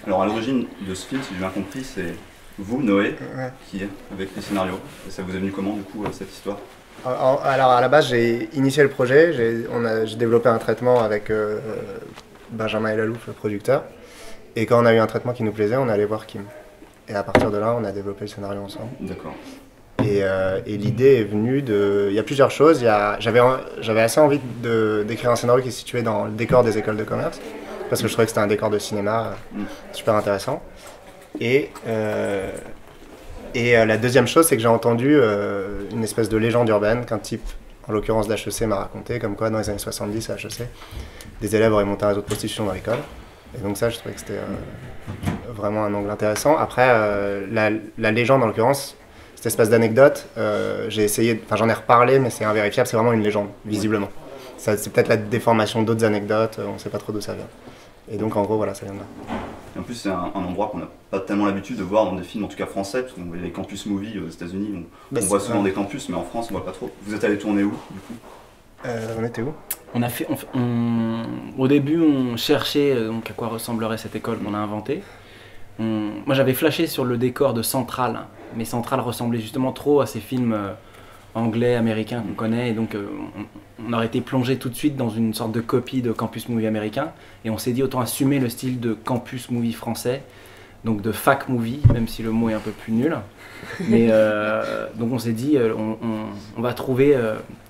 Alors à l'origine de ce film, si j'ai bien compris, c'est vous, Noé, Ouais. qui avec les scénarios. Et ça vous est venu comment du coup cette histoire? Alors à la base, j'ai initié le projet, j'ai développé un traitement avec Benjamin Elalouf, le producteur. Et quand on a eu un traitement qui nous plaisait, on est allé voir Kim. Et à partir de là, on a développé le scénario ensemble. D'accord. Et l'idée est venue de... Il y a plusieurs choses. J'avais assez envie d'écrire un scénario qui se situait dans le décor des écoles de commerce, parce que je trouvais que c'était un décor de cinéma super intéressant. La deuxième chose, c'est que j'ai entendu une espèce de légende urbaine qu'un type, en l'occurrence d'HEC, m'a raconté, comme quoi dans les années 70 à HEC, des élèves auraient monté un réseau de prostitution dans l'école. Et donc ça, je trouvais que c'était vraiment un angle intéressant. Après, la légende, en l'occurrence, cette espèce d'anecdote, j'en ai reparlé, mais c'est invérifiable, c'est vraiment une légende, visiblement. C'est peut-être la déformation d'autres anecdotes, on ne sait pas trop d'où ça vient. Et donc en gros, voilà, ça vient de là. En plus, c'est un endroit qu'on n'a pas tellement l'habitude de voir dans des films, en tout cas français, parce qu'on voit les campus movies aux États-Unis, on voit souvent des campus, mais en France, on voit pas trop. Vous êtes allé tourner où, du coup? On était où? Au début, on cherchait donc à quoi ressemblerait cette école qu'on a inventée. Moi, j'avais flashé sur le décor de Central, mais Central ressemblait justement trop à ces films anglais, américains qu'on connaît, et donc on aurait été plongé tout de suite dans une sorte de copie de campus movie américain, et on s'est dit autant assumer le style de campus movie français, donc de fac movie, même si le mot est un peu plus nul. Mais donc on s'est dit, on va trouver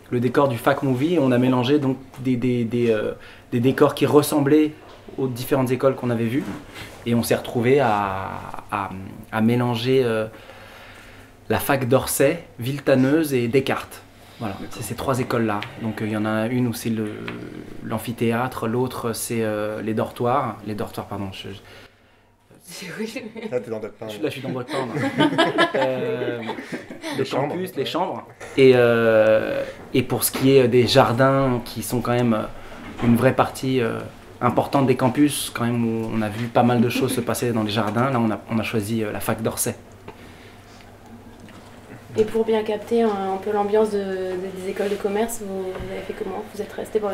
le décor du fac movie, et on a mélangé donc des décors qui ressemblaient aux différentes écoles qu'on avait vues, et on s'est retrouvé à mélanger la fac d'Orsay, Villetaneuse et Descartes. Voilà, c'est ces trois écoles-là. Donc il y en a une où c'est l'amphithéâtre, l'autre c'est les dortoirs. Les dortoirs, pardon. Là, t'es dans Duck Pound. Là, je suis dans Duck Pound. Le chambres, campus, les chambres. Et pour ce qui est des jardins, qui sont quand même une vraie partie importante des campus, quand même, où on a vu pas mal de choses se passer dans les jardins, là on a choisi la fac d'Orsay. Et pour bien capter un peu l'ambiance des écoles de commerce, vous avez fait comment? Vous êtes resté pendant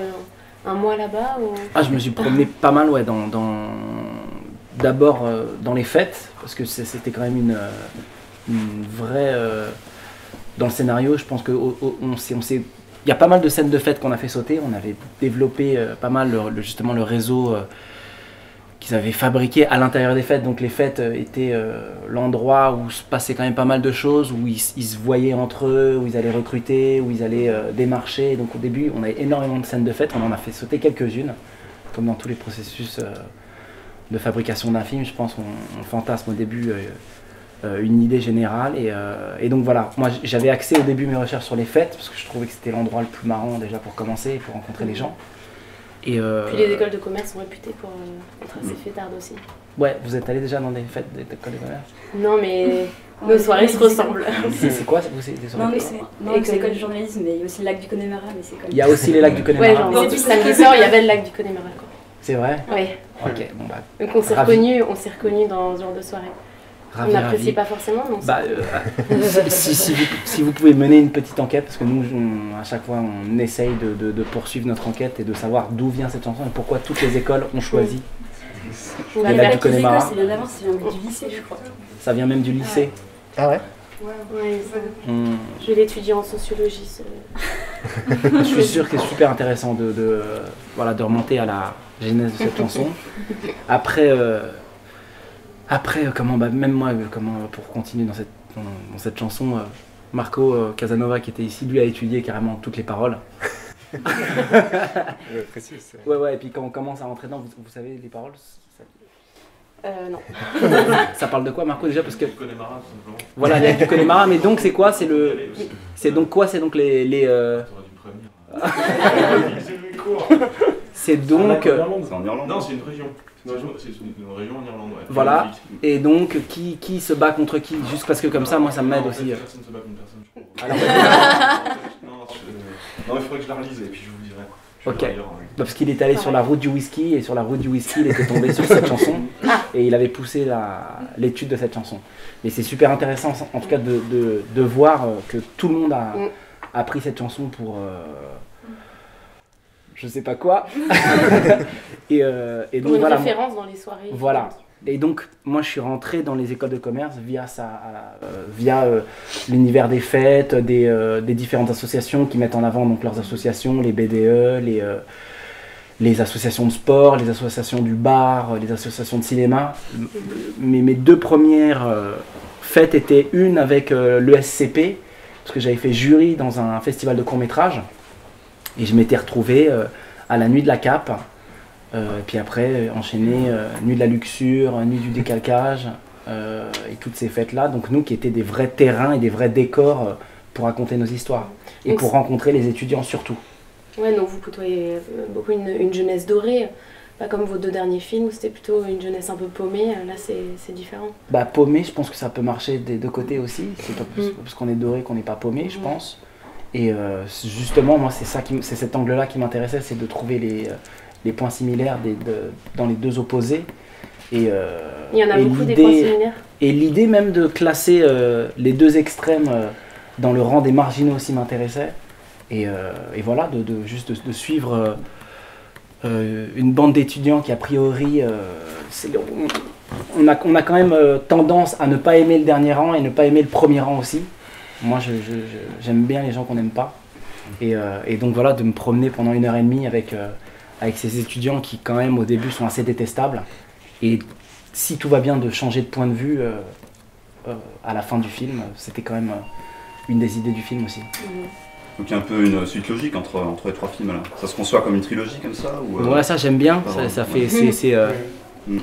un mois là-bas ou... Ah, je me suis promené pas mal, ouais, d'abord dans les fêtes, parce que c'était quand même une vraie... dans le scénario, je pense que il y a pas mal de scènes de fêtes qu'on a fait sauter. On avait développé pas mal justement le réseau qu'ils avaient fabriqué à l'intérieur des fêtes. Donc les fêtes étaient l'endroit où se passait quand même pas mal de choses, où ils se voyaient entre eux, où ils allaient recruter, où ils allaient démarcher. Donc au début, on avait énormément de scènes de fêtes. On en a fait sauter quelques-unes, comme dans tous les processus de fabrication d'un film. Je pense qu'on fantasme au début une idée générale. Et donc voilà, moi j'avais axé au début mes recherches sur les fêtes, parce que je trouvais que c'était l'endroit le plus marrant déjà pour commencer, pour rencontrer les gens. Puis les écoles de commerce sont réputées pour être assez fêtardes aussi. Ouais, vous êtes allé déjà dans des fêtes d'écoles de commerce? Non, mais nos soirées se ressemblent. C'est quoi des soirées? Non, mais c'est école de journalisme, mais il y a aussi le lac du Connemara. Il y a aussi les lacs du Connemara. Ouais, genre, c'est tout samedi soir, il y avait le lac du Connemara. C'est vrai? Oui. Ok, bon bah. Donc on s'est reconnus dans ce genre de soirée. On n'apprécie pas forcément, non? Si vous pouvez mener une petite enquête, parce que nous, à chaque fois, on essaye de poursuivre notre enquête et de savoir d'où vient cette chanson et pourquoi toutes les écoles ont choisi les lacs du Connemara. C'est bien d'avance, ça vient même du lycée, je crois. Ça vient même du lycée? Ah ouais? Ouais, je vais l'étudier en sociologie. Je suis sûr que c'est super intéressant de remonter à la genèse de cette chanson. Après, même moi, pour continuer dans cette chanson, Marco Casanova qui était ici, lui a étudié carrément toutes les paroles. Ouais, et puis quand on commence à rentrer dedans, vous savez les paroles? Non. Ça parle de quoi, Marco, déjà? Parce que Connemara, simplement. Voilà, les lacs du Connemara, mais donc c'est quoi? C'est donc les c'est donc... C'est en Irlande? Non, c'est une région. C'est une région en Irlande, ouais. Voilà, et donc qui se bat contre qui? Juste parce que comme ça, moi ça m'aide aussi. Personne ne se bat contre personne, je crois. Non, mais il faudrait que je la relise et puis je vous dirai. Ok, parce qu'il est allé sur la route du whisky, et sur la route du whisky, il était tombé sur cette chanson, et il avait poussé l'étude de cette chanson. Mais c'est super intéressant, en tout cas, de voir que tout le monde a pris cette chanson pour... je sais pas quoi. Et donc, pour une voilà, référence dans les soirées. Voilà. Et donc, moi, je suis rentré dans les écoles de commerce via l'univers des fêtes, des différentes associations qui mettent en avant donc, leurs associations, les BDE, les associations de sport, les associations du bar, les associations de cinéma. Mes 2 premières fêtes étaient une avec l'ESCP, parce que j'avais fait jury dans un festival de court-métrage, et je m'étais retrouvé à la nuit de la Cape. Et puis après, enchaîné Nuit de la Luxure, Nuit du Décalcage, et toutes ces fêtes-là. Donc nous qui étaient des vrais terrains et des vrais décors pour raconter nos histoires. Et donc, pour rencontrer les étudiants surtout. Ouais, donc vous côtoyez beaucoup une jeunesse dorée, pas comme vos 2 derniers films où c'était plutôt une jeunesse un peu paumée. Là c'est différent. Bah paumé, je pense que ça peut marcher des 2 côtés aussi. C'est pas parce qu'on est doré qu'on n'est pas paumé, je pense. Et justement, moi c'est cet angle-là qui m'intéressait, c'est de trouver les points similaires dans les 2 opposés. Et, il y en a beaucoup des points similaires. Et l'idée même de classer les 2 extrêmes dans le rang des marginaux aussi m'intéressait. Et voilà, juste de suivre une bande d'étudiants qui a priori, on a quand même tendance à ne pas aimer le dernier rang et ne pas aimer le premier rang aussi. Moi j'aime bien les gens qu'on n'aime pas. Et donc voilà, de me promener pendant 1h30 avec ces étudiants qui quand même au début sont assez détestables. Et si tout va bien, de changer de point de vue à la fin du film, c'était quand même une des idées du film aussi. Donc il y a un peu une suite logique entre les 3 films là. Ça se conçoit comme une trilogie comme ça ou, ouais, ça j'aime bien. Ça fait une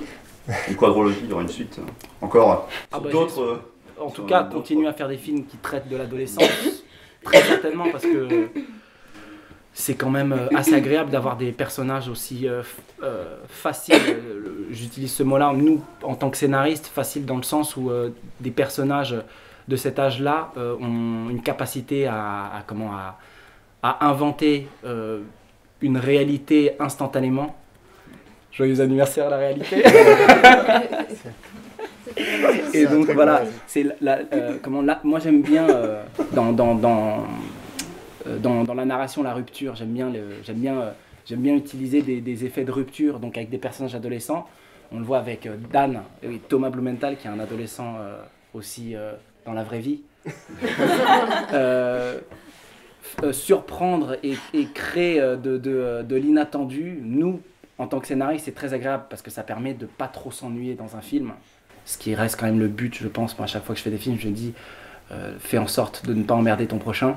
quadrologie, il y aura une suite. Encore d'autres. En tout cas, continuer à faire des films qui traitent de l'adolescence, très certainement, parce que c'est quand même assez agréable d'avoir des personnages aussi faciles. J'utilise ce mot-là, nous, en tant que scénaristes, faciles dans le sens où des personnages de cet âge-là ont une capacité à inventer une réalité instantanément. Joyeux anniversaire à la réalité. Et donc voilà, c'est moi j'aime bien dans la narration la rupture. J'aime bien utiliser des effets de rupture, donc avec des personnages adolescents. On le voit avec Dan et Thomas Blumenthal, qui est un adolescent aussi dans la vraie vie. Surprendre et créer de l'inattendu, nous, en tant que scénariste, c'est très agréable parce que ça permet de pas trop s'ennuyer dans un film. Ce qui reste quand même le but, je pense. Moi, à chaque fois que je fais des films, je dis fais en sorte de ne pas emmerder ton prochain.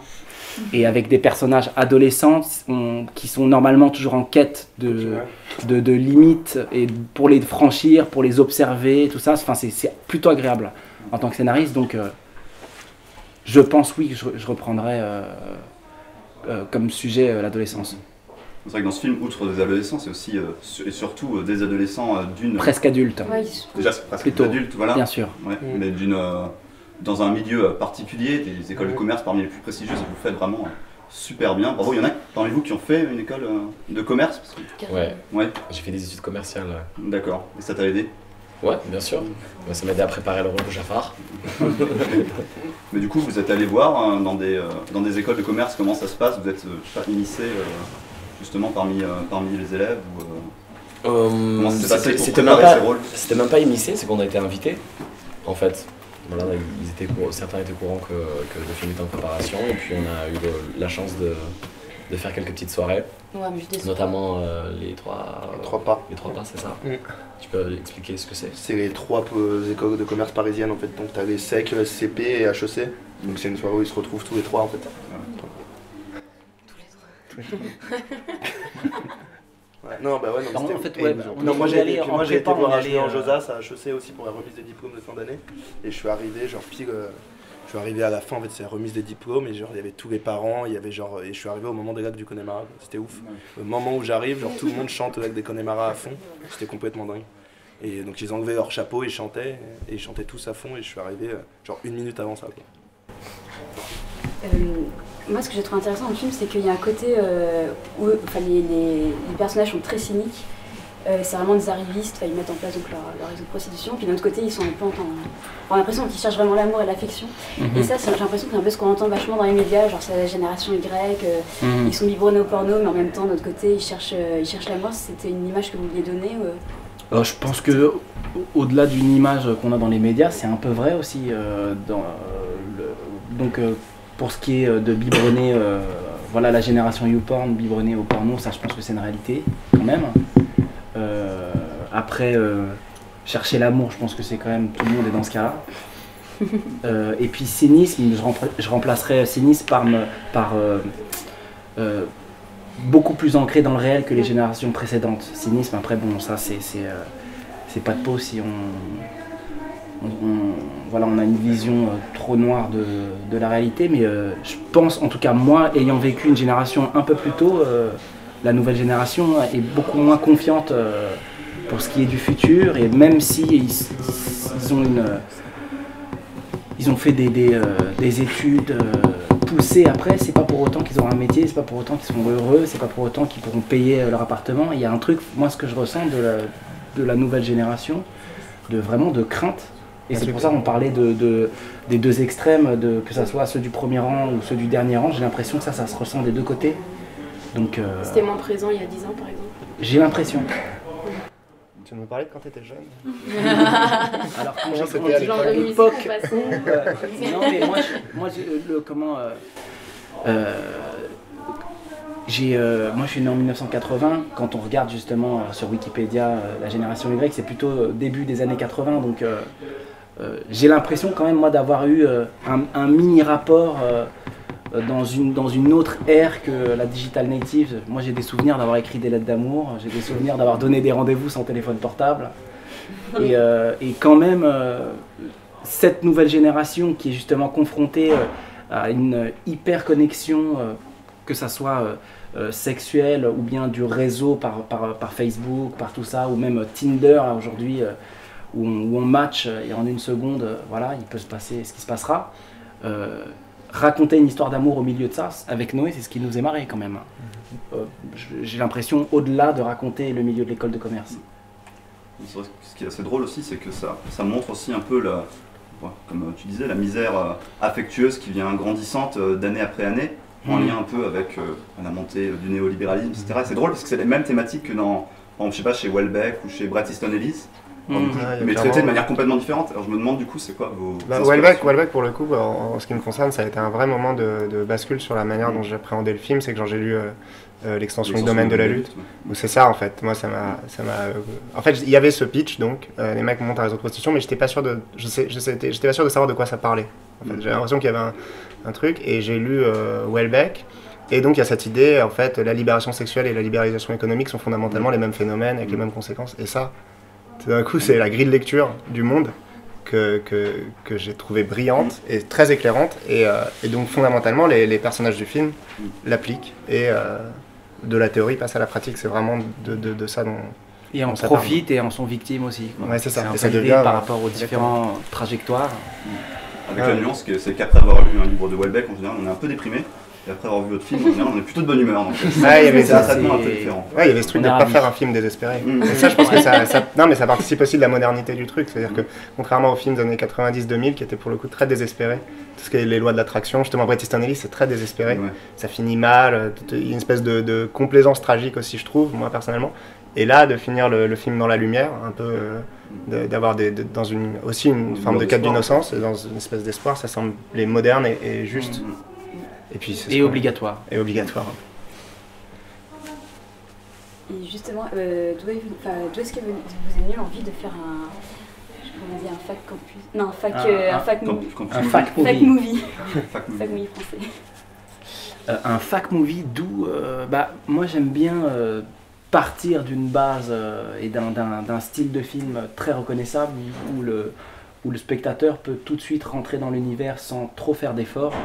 Et avec des personnages adolescents qui sont normalement toujours en quête de limites et pour les franchir, pour les observer, tout ça, enfin, c'est plutôt agréable en tant que scénariste. Donc, je pense, oui, que je reprendrai comme sujet l'adolescence. C'est vrai que dans ce film, outre des adolescents, c'est aussi et surtout des adolescents d'une... Presque adultes. Ouais, déjà, c'est presque plutôt adultes, voilà. Bien sûr. Ouais, mais dans un milieu particulier, des écoles de commerce parmi les plus prestigieuses, vous faites vraiment super bien. Bravo, il y en a parmi vous qui ont fait une école de commerce parce que... Ouais, j'ai fait des études commerciales. D'accord, et ça t'a aidé? Ouais, bien sûr. Ça m'a aidé à préparer le rôle de Jafar. Mais du coup, vous êtes allé voir dans des écoles de commerce comment ça se passe? Vous êtes initié justement parmi les élèves comment ça s'est passé pour préparer ces rôles? C'était même pas immiscé, c'est qu'on a été invités en fait. Voilà, certains étaient au courant que le film était en préparation et puis on a eu la chance de faire quelques petites soirées, notamment les trois pas, c'est ça. Tu peux expliquer ce que c'est? C'est les 3 écoles de commerce parisiennes en fait, donc tu as les SEC, SCP et HEC, donc c'est une soirée où ils se retrouvent tous les 3 en fait. Tous les 3. Ouais, non, bah ouais, non, en fait, moi j'ai été voir Julien Josas à HEC aussi pour la remise des diplômes de fin d'année, et je suis arrivé genre pile, je suis arrivé à la fin en fait, c'est la remise des diplômes et genre il y avait tous les parents, il y avait genre, et je suis arrivé au moment des lacs du Connemara, c'était ouf. Le moment où j'arrive, genre tout le monde chante le lac des Connemara à fond, c'était complètement dingue. Et donc ils enlevaient leur chapeau, ils chantaient tous à fond et je suis arrivé genre 1 minute avant ça, quoi. Moi, ce que j'ai trouvé intéressant dans le film, c'est qu'il y a un côté où les personnages sont très cyniques. C'est vraiment des arrivistes, ils mettent en place donc leur réseau de prostitution. Puis d'un autre côté, ils sont un peu on a l'impression qu'ils cherchent vraiment l'amour et l'affection. Et ça, j'ai l'impression que c'est un peu ce qu'on entend vachement dans les médias, genre c'est la génération Y, ils sont biberonnés au porno, mais en même temps, de l'autre côté, ils cherchent l'amour. C'était une image que vous vouliez donner Je pense que au-delà d'une image qu'on a dans les médias, c'est un peu vrai aussi. Donc pour ce qui est de biberonner, voilà la génération YouPorn, biberonner au porno, ça je pense que c'est une réalité quand même. Après, chercher l'amour, je pense que c'est quand même tout le monde est dans ce cas-là. Et puis cynisme, je remplacerais cynisme par beaucoup plus ancré dans le réel que les générations précédentes. Cynisme, après bon, ça c'est pas de peau si voilà, on a une vision trop noire de la réalité, mais je pense, en tout cas moi, ayant vécu une génération un peu plus tôt, la nouvelle génération est beaucoup moins confiante pour ce qui est du futur, et même si ils ont fait des études poussées après, c'est pas pour autant qu'ils auront un métier, c'est pas pour autant qu'ils seront heureux, c'est pas pour autant qu'ils pourront payer leur appartement. Il y a un truc, moi ce que je ressens de la nouvelle génération, vraiment de crainte. Et c'est pour ça qu'on parlait des deux extrêmes, que ce soit ceux du premier rang ou ceux du dernier rang. J'ai l'impression que ça se ressent des deux côtés. Donc, c'était moins présent il y a 10 ans par exemple. J'ai l'impression. Tu nous parlais de quand tu étais jeune. Alors quand j'ai grandi à l'époque où... non mais moi je suis né en 1980, quand on regarde justement sur Wikipédia la génération Y, c'est plutôt début des années 80, donc j'ai l'impression quand même moi d'avoir eu un mini rapport dans une autre ère que la digital native. Moi j'ai des souvenirs d'avoir écrit des lettres d'amour, j'ai des souvenirs d'avoir donné des rendez-vous sans téléphone portable, et quand même cette nouvelle génération qui est justement confrontée à une hyper connexion, que ça soit sexuelle ou bien du réseau par Facebook, par tout ça, ou même Tinder aujourd'hui, où on match et en une seconde, voilà, il peut se passer ce qui se passera. Raconter une histoire d'amour au milieu de ça, avec Noé, c'est ce qui nous est marré quand même. J'ai l'impression, au-delà de raconter le milieu de l'école de commerce. Ce qui est assez drôle aussi, c'est que ça montre aussi un peu, comme tu disais, la misère affectueuse qui vient grandissante d'année après année, en lien un peu avec la montée du néolibéralisme, etc. C'est drôle parce que c'est les mêmes thématiques que dans, je sais pas, chez Welbeck ou chez Bret Easton Ellis. Mais traité de manière complètement différente. Alors je me demande du coup c'est quoi vos... Welbeck pour le coup, en ce qui me concerne, ça a été un vrai moment de bascule sur la manière dont j'appréhendais le film. C'est que j'ai lu l'extension du domaine de la lutte, où c'est ça en fait. Moi ça m'a en fait il y avait ce pitch, donc les mecs montent un réseau de prostitution, mais j'étais pas sûr de savoir de quoi ça parlait. En fait, j'avais l'impression qu'il y avait un truc, et j'ai lu Welbeck. Et donc il y a cette idée, en fait, la libération sexuelle et la libéralisation économique sont fondamentalement les mêmes phénomènes avec les mêmes conséquences. Et ça, tout d'un coup, c'est la grille de lecture du monde que j'ai trouvé brillante et très éclairante. Et donc fondamentalement, les personnages du film l'appliquent. Et de la théorie passe à la pratique. C'est vraiment de ça dont... Et en profite et en sont victimes aussi. Ouais, c'est ça. Et ça devient par rapport aux différentes trajectoires. Avec la nuance, c'est qu'après avoir lu un livre de Welbeck, en général, on est un peu déprimé. Et après avoir vu votre film, en général, on est plutôt de bonne humeur. Donc il y avait un traitement un peu différent. Ouais, il y avait ce truc de ne pas faire un film désespéré. Et ça, je pense que ça participe aussi de la modernité du truc. C'est-à-dire que, contrairement aux films des années 90-2000, qui étaient pour le coup très désespérés, tout ce qui est les lois de l'attraction, justement, Bret Easton Ellis, c'est très désespéré. Ouais. Ça finit mal, il y a une espèce de complaisance tragique aussi, je trouve, moi personnellement. Et là, de finir le film dans la lumière, un peu, d'avoir dans aussi une forme de quête d'innocence, dans une espèce d'espoir, ça semblait moderne et juste. Et puis obligatoire. Et obligatoire. Et justement, d'où est-ce que vous est venu l'envie de faire un fac campus? Non, un fac movie. Fac movie français. Un fac movie, d'où moi j'aime bien partir d'une base et d'un style de film très reconnaissable où le spectateur peut tout de suite rentrer dans l'univers sans trop faire d'efforts.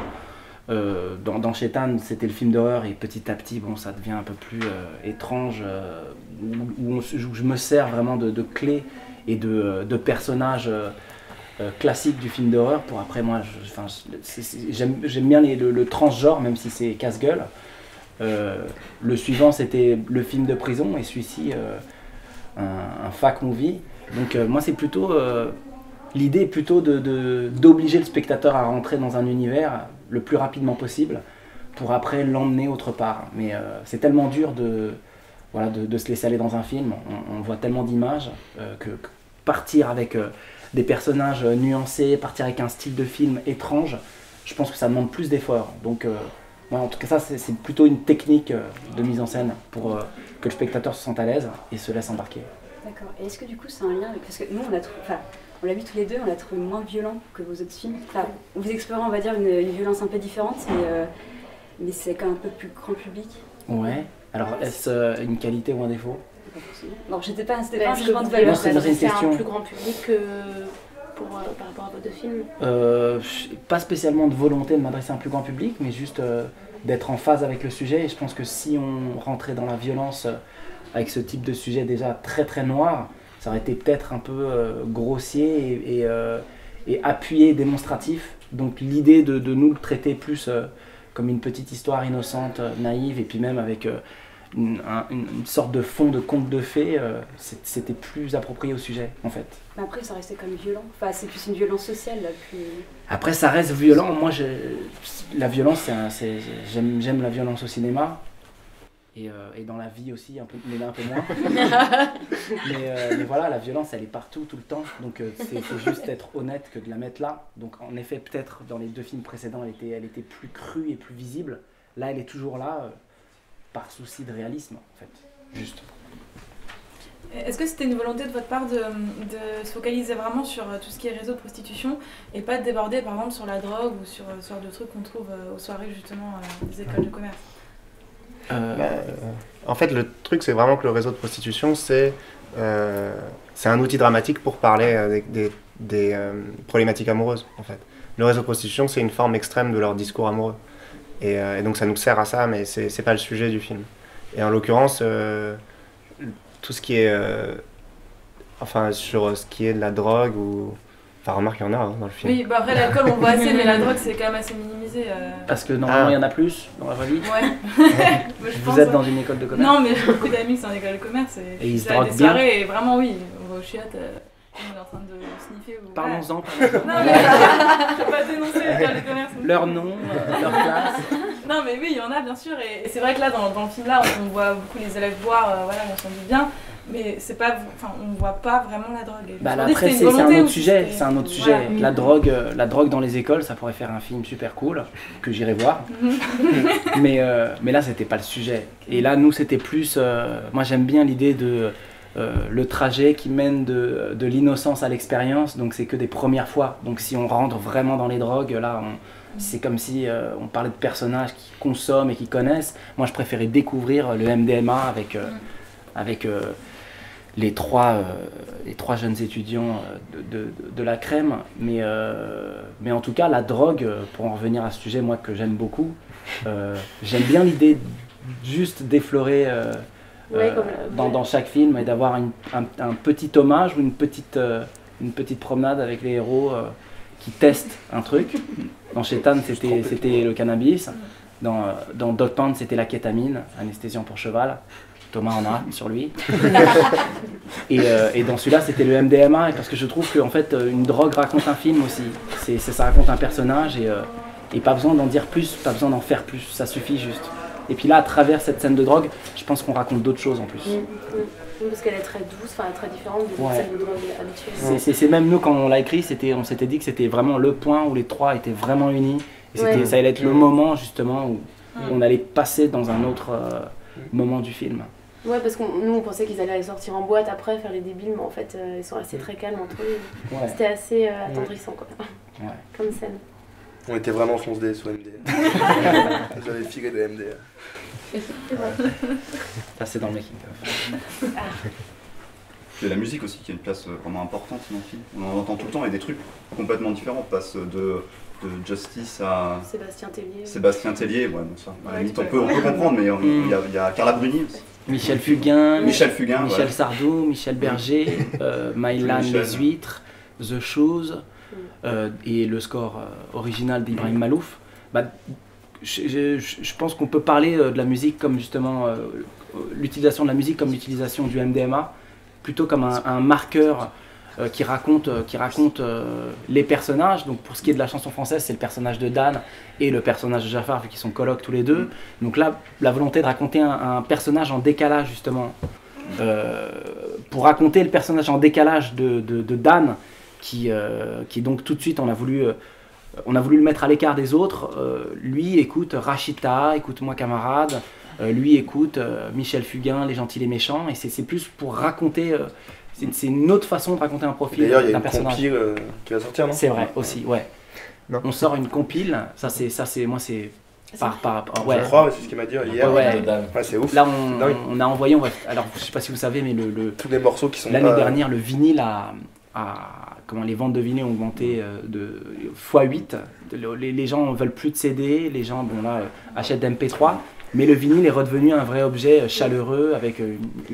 Dans Shaitan, c'était le film d'horreur, et petit à petit, bon, ça devient un peu plus étrange, où je me sers vraiment de clés et de personnages classiques du film d'horreur pour après, moi, j'aime bien le transgenre, même si c'est casse-gueule. Le suivant, c'était le film de prison, et celui-ci, un fac movie. Donc moi, c'est plutôt... l'idée est plutôt d'obliger le spectateur à rentrer dans un univers le plus rapidement possible pour après l'emmener autre part. Mais c'est tellement dur voilà, de se laisser aller dans un film. On voit tellement d'images que partir avec des personnages nuancés, partir avec un style de film étrange, je pense que ça demande plus d'efforts. Donc, en tout cas, ça, c'est plutôt une technique de mise en scène pour que le spectateur se sente à l'aise et se laisse embarquer. D'accord. Et est-ce que du coup, c'est un lien avec... Parce que nous, on l'a vu tous les deux, on l'a trouvé moins violent que vos autres films. Enfin, vous explorez, on va dire, une violence un peu différente, mais c'est quand même un peu plus grand public. Ouais. Alors, est-ce une qualité ou un défaut? Non, c'était pas un jugement de valeur. C'est un plus grand public que par rapport à vos deux films. Pas spécialement de volonté de m'adresser à un plus grand public, mais juste d'être en phase avec le sujet. Et je pense que si on rentrait dans la violence avec ce type de sujet déjà très très noir, ça aurait été peut-être un peu grossier et appuyé, démonstratif. Donc l'idée de nous le traiter plus comme une petite histoire innocente, naïve, et puis même avec une sorte de fond de conte de fées, c'était plus approprié au sujet en fait. Mais après ça restait quand même violent, enfin c'est plus une violence sociale là, plus... Après ça reste violent, moi la violence, j'aime la violence au cinéma. Et dans la vie aussi, mais là un peu moins. mais voilà, la violence elle est partout, tout le temps. Donc c'est juste être honnête que de la mettre là. Donc en effet, peut-être dans les deux films précédents, elle était plus crue et plus visible. Là, elle est toujours là, par souci de réalisme en fait. Juste. Est-ce que c'était une volonté de votre part de se focaliser vraiment sur tout ce qui est réseau de prostitution et pas de déborder par exemple sur la drogue ou sur ce genre de trucs qu'on trouve aux soirées justement des écoles de commerce? En fait, le truc, c'est vraiment que le réseau de prostitution, c'est un outil dramatique pour parler des problématiques amoureuses, en fait. Le réseau de prostitution, c'est une forme extrême de leur discours amoureux. Et donc, ça nous sert à ça, mais c'est pas le sujet du film. Et en l'occurrence, tout ce qui est... sur ce qui est de la drogue ou... Enfin, remarque, il y en a dans le film. Oui, bah après l'alcool on voit assez, mais la drogue c'est quand même assez minimisé. Parce que normalement il y en a plus dans la vraie vie. Ouais. Vous êtes dans une école de commerce? Non, mais j'ai beaucoup d'amis qui sont en école de commerce et ils se droguent droguent bien. Soirées, et vraiment oui, on va au chiottes, on est en train de sniffer. Parlons-en. Non mais je vais pas dénoncer l'école de commerce. Leur nom, leur classe. Non mais oui, il y en a bien sûr, et c'est vrai que là dans le film là on voit beaucoup les élèves boire, voilà, on s'en doute bien. Mais c'est pas, on ne voit pas vraiment la drogue. Après c'est un autre sujet, Voilà. La drogue dans les écoles, ça pourrait faire un film super cool, que j'irai voir. mais là c'était pas le sujet. Et là nous c'était plus, moi j'aime bien l'idée de le trajet qui mène de l'innocence à l'expérience, donc c'est que des premières fois. Donc si on rentre vraiment dans les drogues, là c'est comme si on parlait de personnages qui consomment et qui connaissent. Moi je préférais découvrir le MDMA avec les trois jeunes étudiants de la crème, mais en tout cas la drogue, pour en revenir à ce sujet moi que j'aime beaucoup, j'aime bien l'idée juste d'effleurer dans chaque film et d'avoir un petit hommage ou une petite promenade avec les héros qui testent un truc. Dans Chétan c'était le cannabis, dans Dogpan c'était la kétamine, anesthésiant pour cheval. Thomas en a sur lui. et dans celui-là, c'était le MDMA, parce que je trouve qu'en fait, une drogue raconte un film aussi. Ça raconte un personnage et pas besoin d'en dire plus, pas besoin d'en faire plus, ça suffit juste. Et puis là, à travers cette scène de drogue, je pense qu'on raconte d'autres choses en plus. Parce qu'elle est très douce, enfin très différente de la scène de drogue habituelle. C'est même nous, quand on l'a écrit, on s'était dit que c'était vraiment le point où les trois étaient vraiment unis. Et ça allait être le moment justement où on allait passer dans un autre moment du film. Ouais, parce que nous on pensait qu'ils allaient sortir en boîte après, faire les débiles, mais en fait ils sont restés très calmes entre eux. Ouais. C'était assez attendrissant quoi, comme scène. On était vraiment foncedés sous MD. J'avais filé de MD. Ça c'est dans le making of. Il y a la musique aussi qui a une place vraiment importante dans le film. On en entend tout le temps et des trucs complètement différents. On passe de Justice à Sébastien Tellier, ouais, donc ça, à la limite, on peut comprendre, mais il y a Carla Bruni aussi. Michel Fugain, Michel Sardou, Michel Berger, Maïlan Les Huîtres, The Shoes et le score original d'Ibrahim Malouf. Je pense qu'on peut parler de la musique comme justement l'utilisation de la musique comme l'utilisation du MDMA, plutôt comme un marqueur qui raconte les personnages. Donc pour ce qui est de la chanson française, c'est le personnage de Dan et le personnage de Jafar, vu qu'ils sont colocs tous les deux. Donc là, la volonté de raconter un personnage en décalage, justement, pour raconter le personnage en décalage de Dan, qui donc tout de suite, on a voulu le mettre à l'écart des autres. Lui écoute Rachita, écoute Moi Camarade, lui écoute Michel Fugain, Les Gentils, les Méchants, et c'est plus pour raconter... c'est une autre façon de raconter un profil d'un personnage. D'ailleurs, il y a une compile qui va sortir, non? C'est vrai, aussi, ouais. Non. On sort une compile, moi c'est... Ouais. Je crois, c'est ce qu'il m'a dit hier. Ouais, c'est ouf. Là, on a envoyé, alors je sais pas si vous savez, mais tous les morceaux qui sont l'année dernière, le vinyle comment les ventes de vinyle ont augmenté de x8. Les gens veulent plus de CD, les gens achètent d'MP3, mais le vinyle est redevenu un vrai objet chaleureux avec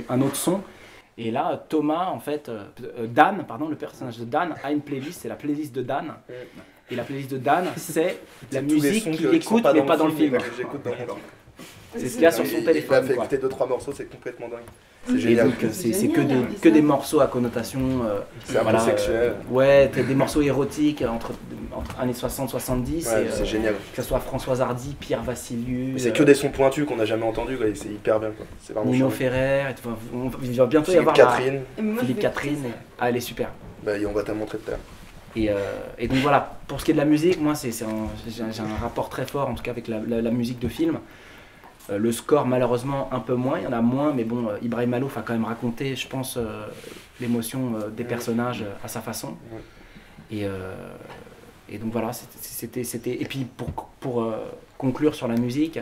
un autre son. Et là, Thomas, en fait, Dan, le personnage de Dan, a une playlist, c'est la playlist de Dan. Et la playlist de Dan, c'est la musique qu'il écoute, mais pas dans le film. C'est ce qu'il y a sur son téléphone. Il a fait écouter 2-3 morceaux, c'est complètement dingue. C'est génial. C'est que des morceaux à connotation. C'est un peu sexuel. Ouais, des morceaux érotiques entre années 60-70. C'est génial. Que ce soit Françoise Hardy, Pierre Vassiliou. C'est que des sons pointus qu'on n'a jamais entendus, c'est hyper bien. C'est vraiment Nino Ferrer. Il va bientôt y avoir Philippe Catherine. Ah, elle est super. On va te la montrer tout à l'heure. Et donc voilà, pour ce qui est de la musique, moi j'ai un rapport très fort en tout cas avec la musique de film. Le score malheureusement un peu moins, il y en a moins, mais bon, Ibrahim Malouf a quand même raconté, je pense, l'émotion des personnages à sa façon. Et donc voilà, c'était. Et puis pour conclure sur la musique,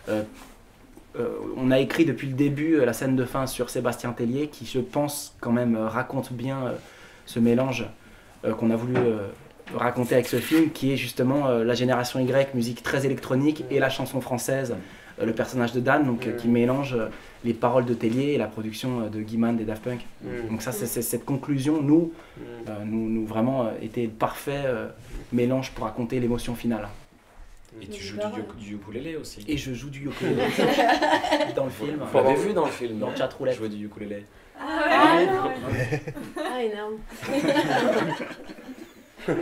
on a écrit depuis le début la scène de fin sur Sébastien Tellier, qui je pense quand même raconte bien ce mélange qu'on a voulu raconter avec ce film, qui est justement la génération Y, musique très électronique, et la chanson française, le personnage de Dan, donc qui mélange les paroles de Tellier et la production de Guy Mann des Daft Punk. Donc ça, c'est cette conclusion, nous vraiment était le parfait mélange pour raconter l'émotion finale. Et tu joues du ukulélé aussi. Et je joue du ukulélé dans le film. On l'avait vu dans le film, dans le chat roulette. Jouer du ukulélé. Ah énorme. Je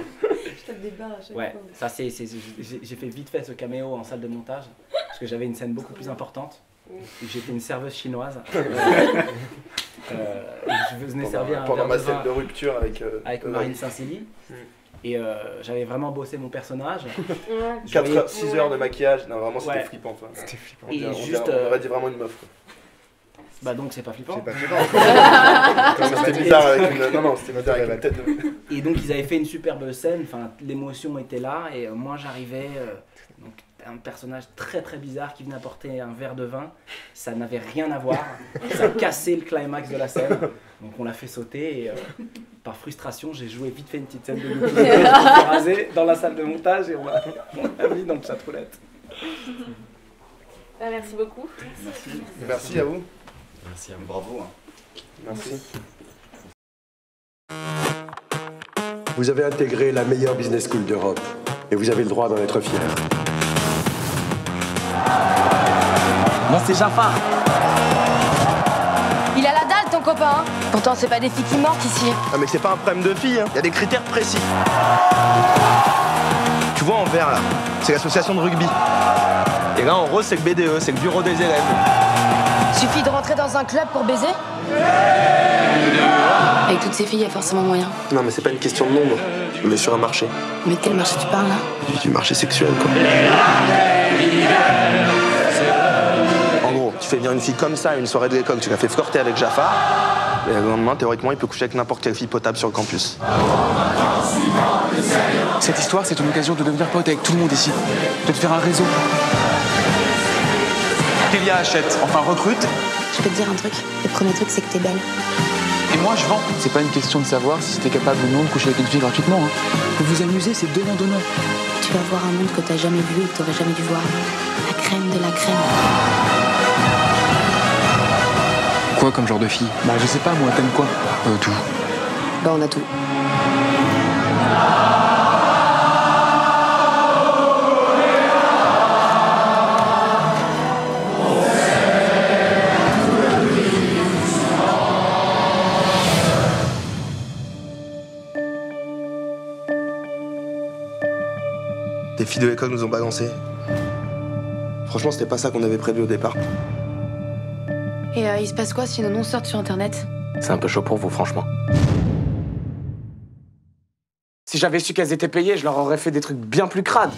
tape des barres à chaque fois. Ça j'ai fait vite fait ce caméo en salle de montage parce que j'avais une scène beaucoup plus importante. J'étais une serveuse chinoise. Je venais servir pendant ma scène de rupture avec Marine Saint-Célie. Et j'avais vraiment bossé mon personnage. 6 heures de maquillage, non vraiment c'était flippant. C'était flippant. On aurait dit vraiment une meuf. Bah donc c'est pas flippant. C'était bizarre avec une... Non, c'était bizarre avec une tête de... Et donc ils avaient fait une superbe scène, l'émotion était là, et moi j'arrivais, donc un personnage très très bizarre qui venait apporter un verre de vin, ça n'avait rien à voir, ça a cassé le climax de la scène, donc on l'a fait sauter, et par frustration j'ai joué vite fait une petite scène de rasé dans la salle de montage, et on l'a mis dans le chat roulette. Merci beaucoup. Merci à vous. Merci à vous. Bravo. Merci. Vous avez intégré la meilleure business school d'Europe et vous avez le droit d'en être fier. Moi c'est Jafar. Il a la dalle ton copain. Pourtant c'est pas des filles qui manquent ici. Ah mais c'est pas un problème de filles, il y a des critères précis. Tu vois en vert là, c'est l'association de rugby. Et là en rose c'est le BDE, c'est le bureau des élèves. Suffit de rentrer dans un club pour baiser? Avec toutes ces filles, il y a forcément moyen. Non mais c'est pas une question de nombre, mais sur un marché. Mais de quel marché tu parles là? Du marché sexuel quoi. En gros, tu fais venir une fille comme ça à une soirée de l'école, tu l'as fait flirter avec Jafar, et le lendemain, théoriquement, il peut coucher avec n'importe quelle fille potable sur le campus. Cette histoire, c'est une occasion de devenir pote avec tout le monde ici, de te faire un réseau. Kélia achète, enfin recrute. Je peux te dire un truc, le premier truc c'est que t'es belle. Et moi je vends. C'est pas une question de savoir si t'es capable ou non de coucher avec une fille gratuitement. Pour vous amuser, c'est donnant-donnant. Tu vas voir un monde que t'as jamais vu et que t'aurais jamais dû voir. La crème de la crème. Quoi comme genre de fille? Bah je sais pas moi, t'aimes quoi? Tout. Bah on a tout. Les filles de l'école nous ont balancé. Franchement, c'était pas ça qu'on avait prévu au départ. Et il se passe quoi si nos noms sortent sur internet? C'est un peu chaud pour vous, franchement. Si j'avais su qu'elles étaient payées, je leur aurais fait des trucs bien plus crades.